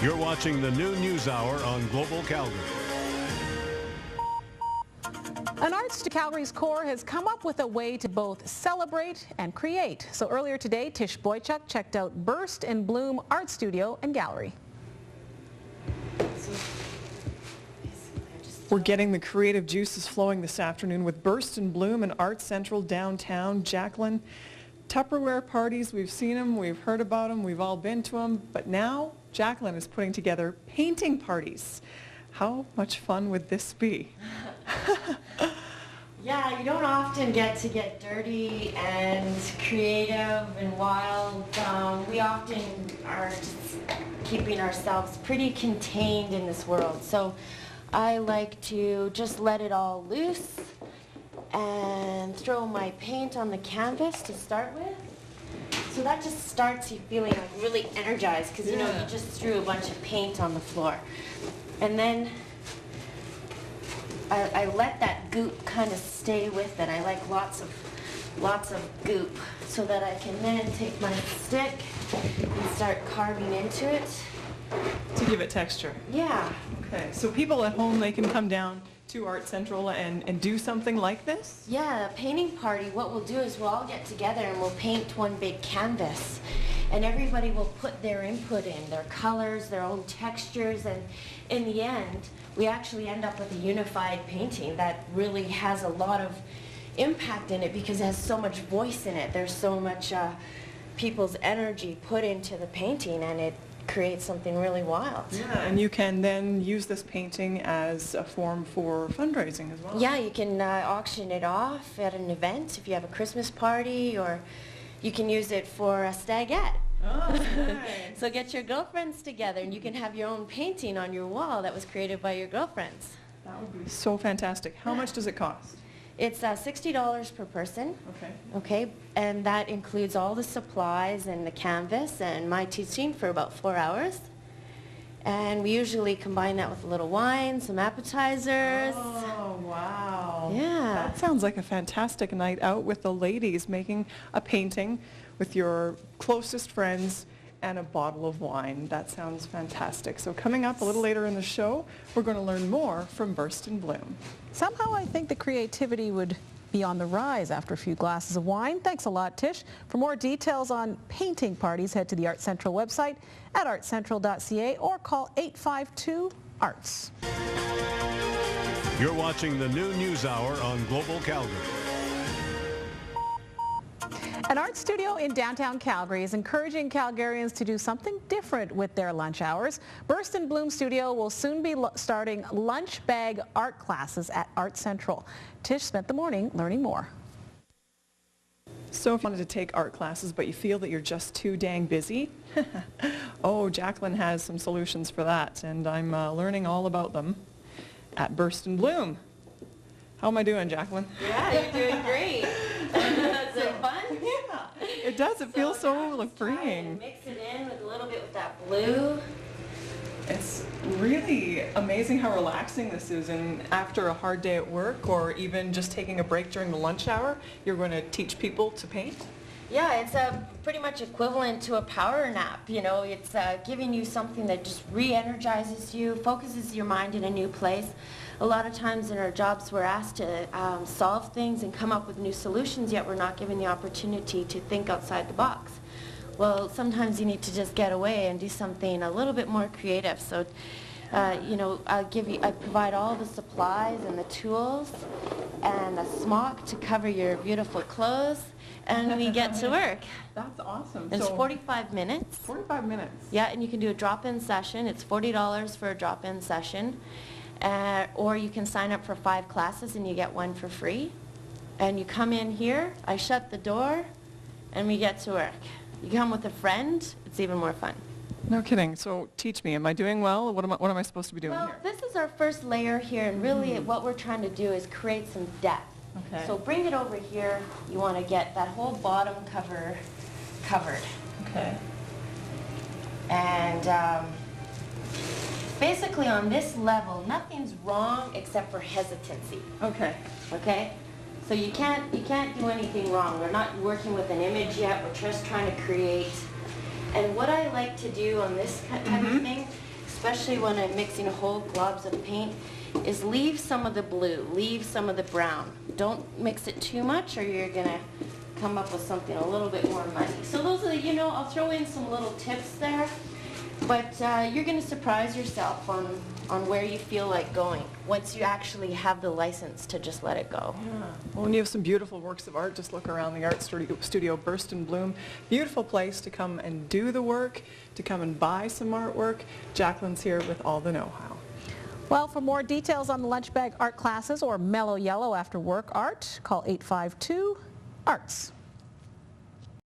You're watching the new News Hour on Global Calgary. An Arts to Calgary's core has come up with a way to both celebrate and create. So earlier today, Tish Boychuk checked out Burst and Bloom Art Studio and Gallery. We're getting the creative juices flowing this afternoon with Burst and Bloom and Art Central downtown. Jacqueline, Tupperware parties, we've seen them, we've heard about them, we've all been to them, but now Jacqueline is putting together painting parties. How much fun would this be? Yeah, you don't often get to get dirty and creative and wild. We often are just keeping ourselves pretty contained in this world. So I like to just let it all loose and throw my paint on the canvas to start with. So that just starts you feeling like really energized because you know you just threw a bunch of paint on the floor. And then I let that goop kind of stay with it. I like lots of goop so that I can then take my stick and start carving into it. To give it texture. Yeah. Okay, so people at home, they can come down to Art Central and do something like this? Yeah, a painting party, what we'll do is we'll all get together and we'll paint one big canvas. And everybody will put their input in, their colors, their own textures, and in the end, we actually end up with a unified painting that really has a lot of impact in it because it has so much voice in it. There's so much people's energy put into the painting, and it creates something really wild. Yeah, and you can then use this painting as a form for fundraising as well. Yeah, you can auction it off at an event if you have a Christmas party, or you can use it for a stagette. Oh, nice. So get your girlfriends together and you can have your own painting on your wall that was created by your girlfriends. That would be so fantastic. How much does it cost? It's $60 per person. Okay. Okay, and that includes all the supplies and the canvas and my teaching for about 4 hours. And we usually combine that with a little wine, some appetizers. Oh, wow. Yeah. That sounds like a fantastic night out with the ladies making a painting with your closest friends and a bottle of wine. That sounds fantastic. So coming up a little later in the show, we're going to learn more from Burst and Bloom. Somehow I think the creativity would be on the rise after a few glasses of wine. Thanks a lot, Tish. For more details on painting parties, head to the Art Central website at artcentral.ca or call 852-ARTS. You're watching the new News Hour on Global Calgary. An art studio in downtown Calgary is encouraging Calgarians to do something different with their lunch hours. Burst and Bloom Studio will soon be starting lunch bag art classes at Art Central. Tish spent the morning learning more. So if you wanted to take art classes but you feel that you're just too dang busy, oh, Jacqueline has some solutions for that, and I'm learning all about them at Burst and Bloom. How am I doing, Jacqueline? Yeah, you're doing great. Is it fun? Yeah, it does. It feels so freeing. Mix it in with a little bit with that blue. It's really amazing how relaxing this is, and after a hard day at work or even just taking a break during the lunch hour, you're going to teach people to paint? Yeah, it's pretty much equivalent to a power nap. You know, it's giving you something that just re-energizes you, focuses your mind in a new place. A lot of times in our jobs we're asked to solve things and come up with new solutions, yet we're not given the opportunity to think outside the box. Well, sometimes you need to just get away and do something a little bit more creative. So, you know, I provide all the supplies and the tools and a smock to cover your beautiful clothes, and we get to work. That's awesome. It's So 45 minutes. 45 minutes. Yeah, and you can do a drop-in session. It's $40 for a drop-in session. Or you can sign up for 5 classes and you get 1 for free. And you come in here, I shut the door, and we get to work. You come with a friend, it's even more fun. No kidding. So teach me, am I doing well? What am I supposed to be doing Well, here? this is our first layer here, and really what we're trying to do is create some depth. Okay. So bring it over here. You want to get that whole bottom cover covered. Okay. And basically on this level, nothing's wrong except for hesitancy. Okay. Okay? So you can't do anything wrong. We're not working with an image yet. We're just trying to create. And what I like to do on this type of thing especially when I'm mixing whole globs of paint, is leave some of the blue, leave some of the brown. Don't mix it too much or you're gonna come up with something a little bit more muddy. So those are, you know, I'll throw in some little tips there, but you're gonna surprise yourself on where you feel like going once you actually have the license to just let it go. Yeah. Well, when you have some beautiful works of art, just look around the art studio Burst and Bloom. Beautiful place to come and do the work, to come and buy some artwork. Jacqueline's here with all the know-how. Well, for more details on the lunch bag art classes or mellow yellow after work art, call 852-ARTS.